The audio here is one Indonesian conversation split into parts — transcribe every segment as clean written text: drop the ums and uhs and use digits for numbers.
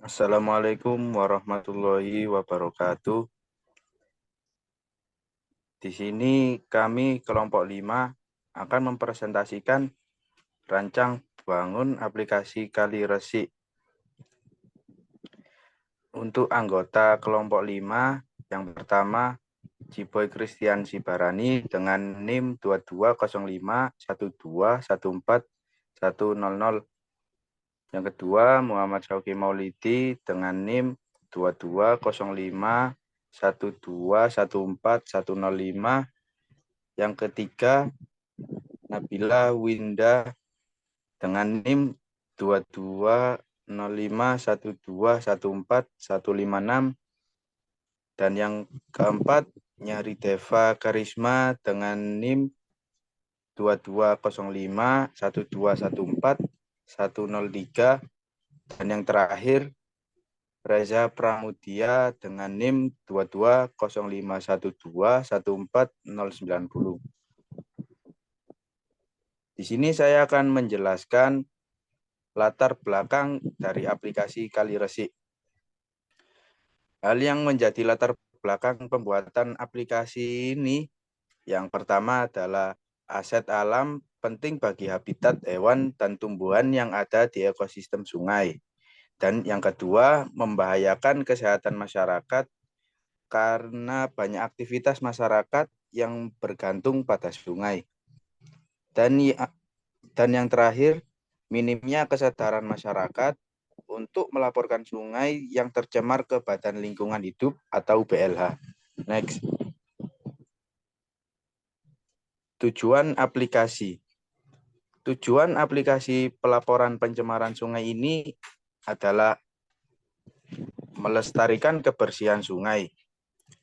Assalamualaikum warahmatullahi wabarakatuh. Di sini kami kelompok 5 akan mempresentasikan rancang bangun aplikasi Kali Resik. Untuk anggota kelompok 5, yang pertama Ciboy Christian Sibarani dengan NIM 220512141000. Yang kedua Muhammad Syauki Maulidi dengan NIM 220512141005. Yang ketiga Nabila Winda dengan NIM 220512141056. Dan yang keempat Nyari Deva Karisma dengan NIM 220512141003. Dan yang terakhir Reza Pramudia dengan NIM 220512141090. Di sini saya akan menjelaskan latar belakang dari aplikasi Kali Resik. Hal yang menjadi latar belakang pembuatan aplikasi ini, yang pertama adalah aset alam penting bagi habitat hewan dan tumbuhan yang ada di ekosistem sungai. Dan yang kedua, membahayakan kesehatan masyarakat karena banyak aktivitas masyarakat yang bergantung pada sungai. Dan yang terakhir, minimnya kesadaran masyarakat untuk melaporkan sungai yang tercemar ke Badan Lingkungan Hidup atau BLH. Next. Tujuan aplikasi. Tujuan aplikasi pelaporan pencemaran sungai ini adalah melestarikan kebersihan sungai,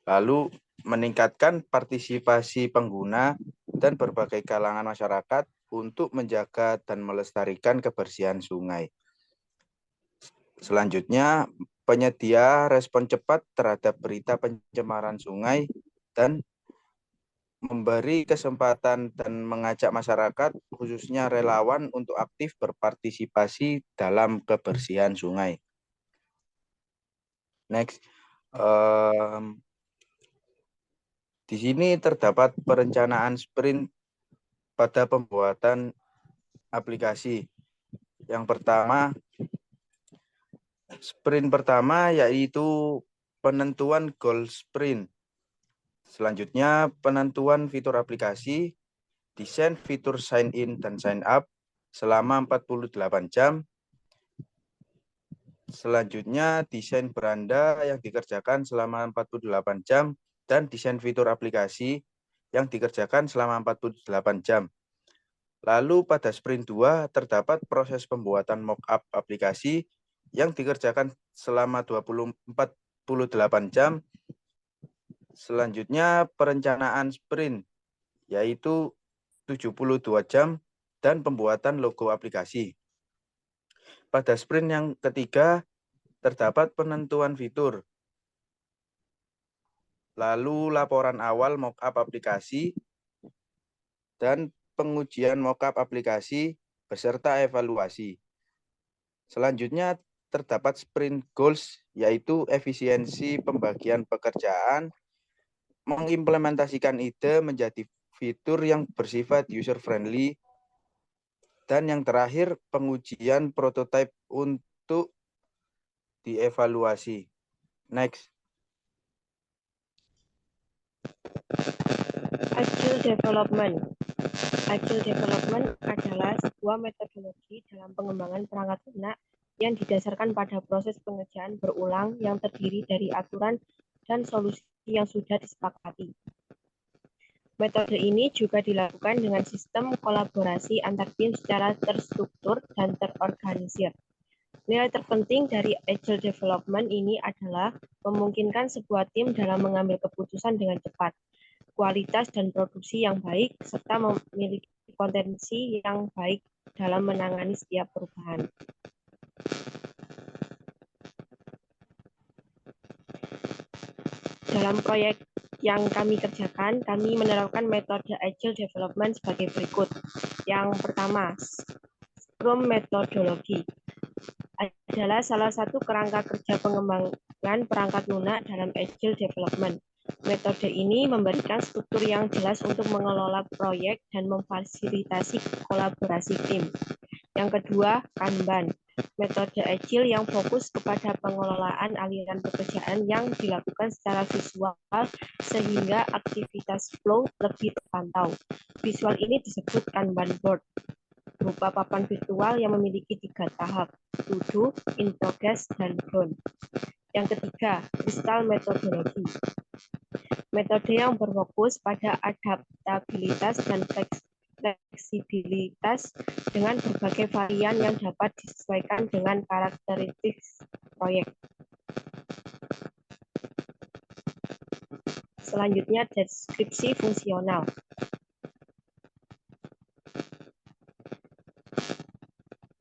lalu meningkatkan partisipasi pengguna dan berbagai kalangan masyarakat untuk menjaga dan melestarikan kebersihan sungai. Selanjutnya, penyedia respon cepat terhadap berita pencemaran sungai dan memberi kesempatan dan mengajak masyarakat, khususnya relawan, untuk aktif berpartisipasi dalam kebersihan sungai. Next. Di sini terdapat perencanaan sprint pada pembuatan aplikasi. Yang pertama, sprint pertama yaitu penentuan goal sprint. Selanjutnya, penentuan fitur aplikasi, desain fitur sign in dan sign up selama 48 jam. Selanjutnya, desain beranda yang dikerjakan selama 48 jam dan desain fitur aplikasi yang dikerjakan selama 48 jam. Lalu pada sprint 2 terdapat proses pembuatan mockup aplikasi yang dikerjakan selama 48 jam. Selanjutnya perencanaan sprint yaitu 72 jam dan pembuatan logo aplikasi. Pada sprint yang ketiga terdapat penentuan fitur. Lalu laporan awal mockup aplikasi dan pengujian mockup aplikasi beserta evaluasi. Selanjutnya terdapat sprint goals yaitu efisiensi pembagian pekerjaan, mengimplementasikan ide menjadi fitur yang bersifat user friendly, dan yang terakhir pengujian prototipe untuk dievaluasi. Next. Agile Development. Agile Development adalah sebuah metodologi dalam pengembangan perangkat lunak yang didasarkan pada proses pengerjaan berulang yang terdiri dari aturan dan solusi yang sudah disepakati. Metode ini juga dilakukan dengan sistem kolaborasi antar tim secara terstruktur dan terorganisir. Nilai terpenting dari Agile Development ini adalah memungkinkan sebuah tim dalam mengambil keputusan dengan cepat, kualitas dan produksi yang baik, serta memiliki potensi yang baik dalam menangani setiap perubahan. Dalam proyek yang kami kerjakan, kami menerapkan metode Agile Development sebagai berikut. Yang pertama, Scrum Methodology. adalah salah satu kerangka kerja pengembangan perangkat lunak dalam Agile Development. Metode ini memberikan struktur yang jelas untuk mengelola proyek dan memfasilitasi kolaborasi tim. Yang kedua, Kanban. Metode Agile yang fokus kepada pengelolaan aliran pekerjaan yang dilakukan secara visual sehingga aktivitas flow lebih terpantau. Visual ini disebut Kanban board, berupa papan virtual yang memiliki 3 tahap, to do, in progress, dan done. Yang ketiga, Crystal metodologi. Metode yang berfokus pada adaptabilitas dan fleksibilitas dengan berbagai varian yang dapat disesuaikan dengan karakteristik proyek. Selanjutnya, deskripsi fungsional.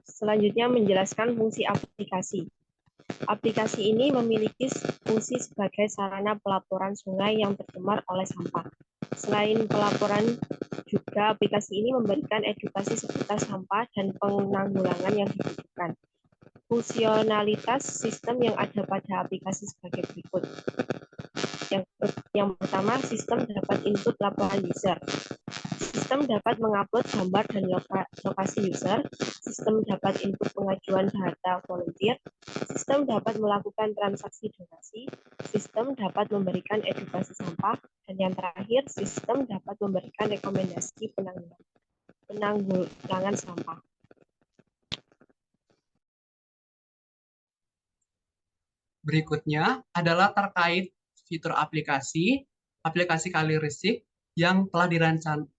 Selanjutnya menjelaskan fungsi aplikasi. Aplikasi ini memiliki fungsi sebagai sarana pelaporan sungai yang tercemar oleh sampah. Selain pelaporan, juga aplikasi ini memberikan edukasi seputar sampah dan penanggulangan yang dibutuhkan. Fungsionalitas sistem yang ada pada aplikasi sebagai berikut. Yang pertama, sistem dapat input laporan user. Sistem dapat mengupload gambar dan lokasi user. Sistem dapat input pengajuan data volunteer. Sistem dapat melakukan transaksi donasi. Sistem dapat memberikan edukasi sampah. Dan yang terakhir, sistem dapat memberikan rekomendasi penanggulangan sampah. Berikutnya adalah terkait fitur aplikasi Kaliresik yang telah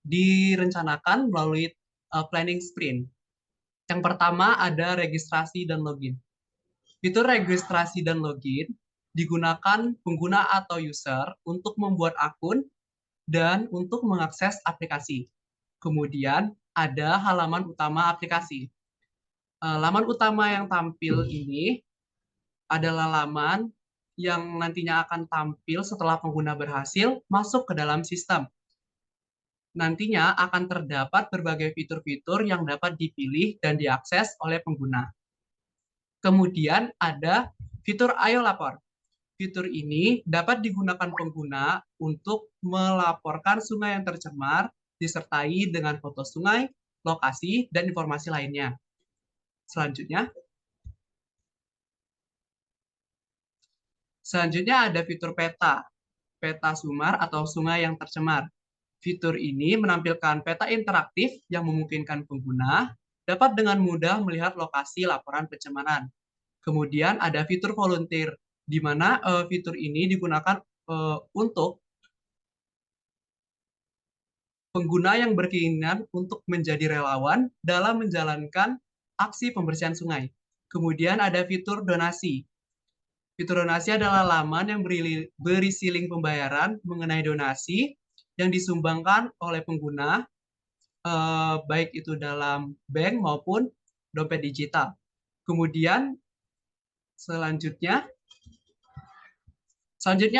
direncanakan melalui planning sprint. Yang pertama ada registrasi dan login. Fitur registrasi dan login digunakan pengguna atau user untuk membuat akun dan untuk mengakses aplikasi. Kemudian ada halaman utama aplikasi. Laman utama yang tampil ini adalah laman yang nantinya akan tampil setelah pengguna berhasil masuk ke dalam sistem. Nantinya akan terdapat berbagai fitur-fitur yang dapat dipilih dan diakses oleh pengguna. Kemudian ada fitur Ayo Lapor. Fitur ini dapat digunakan pengguna untuk melaporkan sungai yang tercemar disertai dengan foto sungai, lokasi, dan informasi lainnya. Selanjutnya ada fitur peta sumar atau sungai yang tercemar. Fitur ini menampilkan peta interaktif yang memungkinkan pengguna dapat dengan mudah melihat lokasi laporan pencemaran. Kemudian ada fitur volunteer, di mana fitur ini digunakan untuk pengguna yang berkeinginan untuk menjadi relawan dalam menjalankan aksi pembersihan sungai. Kemudian ada fitur donasi. Fitur donasi adalah laman yang berisi link pembayaran mengenai donasi yang disumbangkan oleh pengguna, baik itu dalam bank maupun dompet digital. Kemudian selanjutnya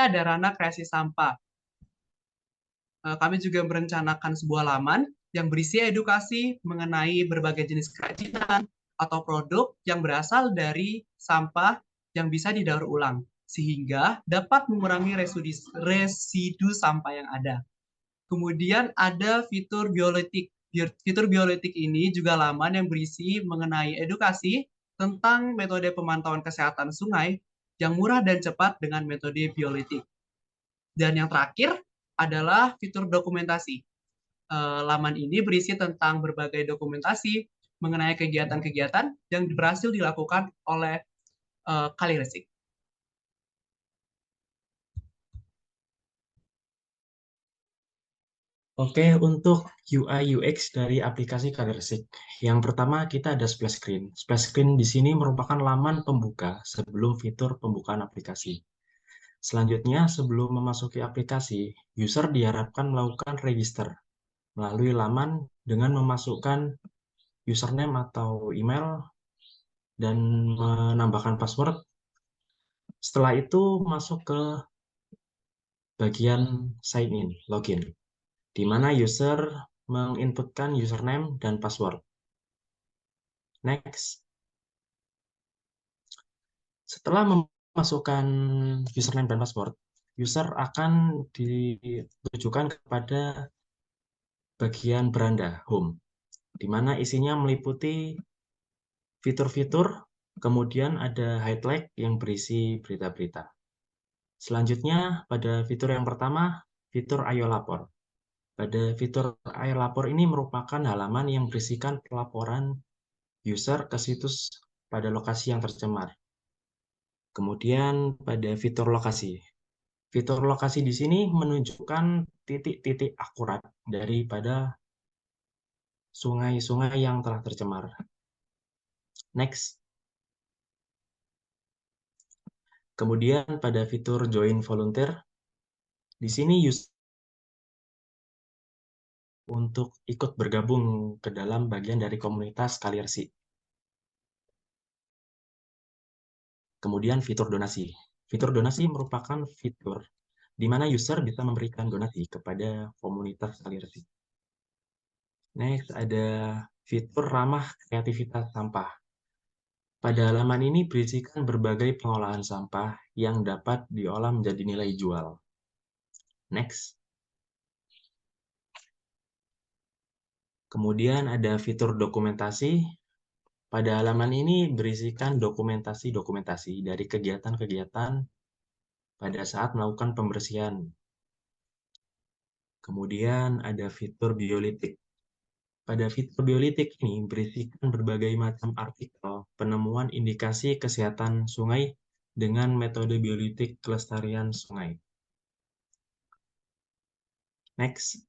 ada ranah kreasi sampah. Kami juga merencanakan sebuah laman yang berisi edukasi mengenai berbagai jenis kerajinan atau produk yang berasal dari sampah yang bisa didaur ulang, sehingga dapat mengurangi residu sampah yang ada. Kemudian ada fitur bioletik. Fitur bioletik ini juga laman yang berisi mengenai edukasi tentang metode pemantauan kesehatan sungai yang murah dan cepat dengan metode bioletik. Dan yang terakhir adalah fitur dokumentasi. Laman ini berisi tentang berbagai dokumentasi mengenai kegiatan-kegiatan yang berhasil dilakukan oleh Kaliresik. Oke, untuk UI UX dari aplikasi Kaliresik. Yang pertama kita ada splash screen. Splash screen di sini merupakan laman pembuka sebelum fitur pembukaan aplikasi. Selanjutnya, sebelum memasuki aplikasi, user diharapkan melakukan register melalui laman dengan memasukkan username atau email dan menambahkan password. Setelah itu masuk ke bagian sign in, login, di mana user menginputkan username dan password. Next. Setelah memasukkan username dan password, user akan ditujukan kepada bagian beranda home, di mana isinya meliputi fitur-fitur, kemudian ada highlight yang berisi berita-berita. Selanjutnya, pada fitur yang pertama, fitur Ayo Lapor. Pada fitur Ayo Lapor ini merupakan halaman yang berisikan pelaporan user ke situs pada lokasi yang tercemar. Kemudian pada fitur lokasi. Fitur lokasi di sini menunjukkan titik-titik akurat daripada sungai-sungai yang telah tercemar. Next. Kemudian pada fitur Join Volunteer, di sini user untuk ikut bergabung ke dalam bagian dari komunitas Kalirsik. Kemudian fitur donasi. Fitur donasi merupakan fitur di mana user bisa memberikan donasi kepada komunitas Kalirsik. Next, ada fitur ramah kreativitas sampah. Pada halaman ini berisikan berbagai pengolahan sampah yang dapat diolah menjadi nilai jual. Next. Kemudian ada fitur dokumentasi. Pada halaman ini berisikan dokumentasi-dokumentasi dari kegiatan-kegiatan pada saat melakukan pembersihan. Kemudian ada fitur biolitik. Pada fitur biolitik ini berisikan berbagai macam artikel penemuan indikasi kesehatan sungai dengan metode biolitik kelestarian sungai. Next.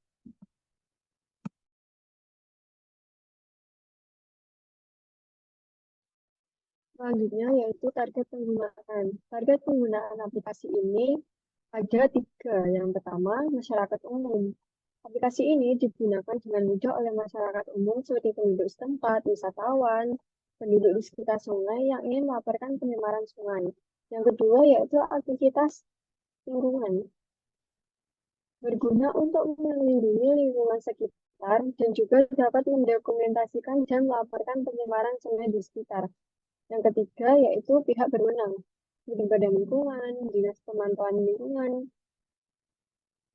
Selanjutnya yaitu target penggunaan. Target penggunaan aplikasi ini ada 3. Yang pertama, masyarakat umum. Aplikasi ini digunakan dengan mudah oleh masyarakat umum seperti penduduk setempat, wisatawan, penduduk di sekitar sungai yang ingin melaporkan pencemaran sungai. Yang kedua yaitu aktivitas lingkungan. Berguna untuk melindungi lingkungan sekitar dan juga dapat mendokumentasikan dan melaporkan pencemaran sungai di sekitar. Yang ketiga yaitu pihak berwenang, Badan Lingkungan, Dinas Pemantauan Lingkungan,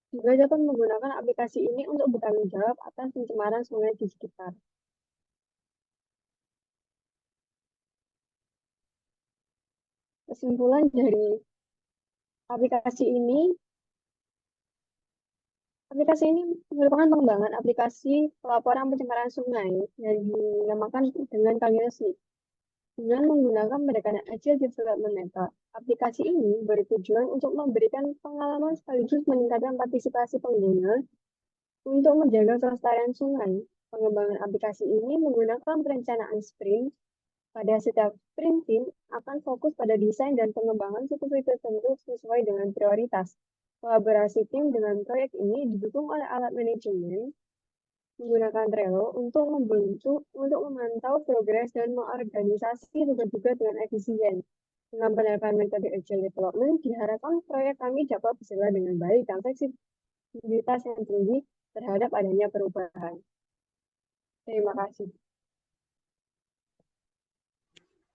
juga dapat menggunakan aplikasi ini untuk bertanggung jawab atas pencemaran sungai di sekitar. Kesimpulan dari aplikasi ini merupakan pengembangan aplikasi pelaporan pencemaran sungai yang dinamakan dengan Kalirsik. Dengan menggunakan pendekatan Agile Development Method, aplikasi ini bertujuan untuk memberikan pengalaman sekaligus meningkatkan partisipasi pengguna untuk menjaga kelestarian sungai. Pengembangan aplikasi ini menggunakan perencanaan sprint. Pada setiap sprint, tim akan fokus pada desain dan pengembangan fitur-fitur tertentu sesuai dengan prioritas. Kolaborasi tim dengan proyek ini didukung oleh alat manajemen menggunakan Trello untuk memantau progres dan mengorganisasi tugas-tugas dengan efisien. Dengan penerapan metode Agile Development, diharapkan proyek kami dapat berjalan dengan baik dan fleksibilitas yang tinggi terhadap adanya perubahan. Terima kasih.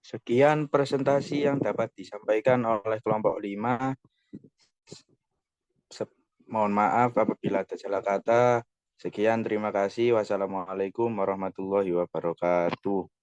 Sekian presentasi yang dapat disampaikan oleh kelompok 5. Mohon maaf apabila ada salah kata. Sekian, terima kasih. Wassalamualaikum warahmatullahi wabarakatuh.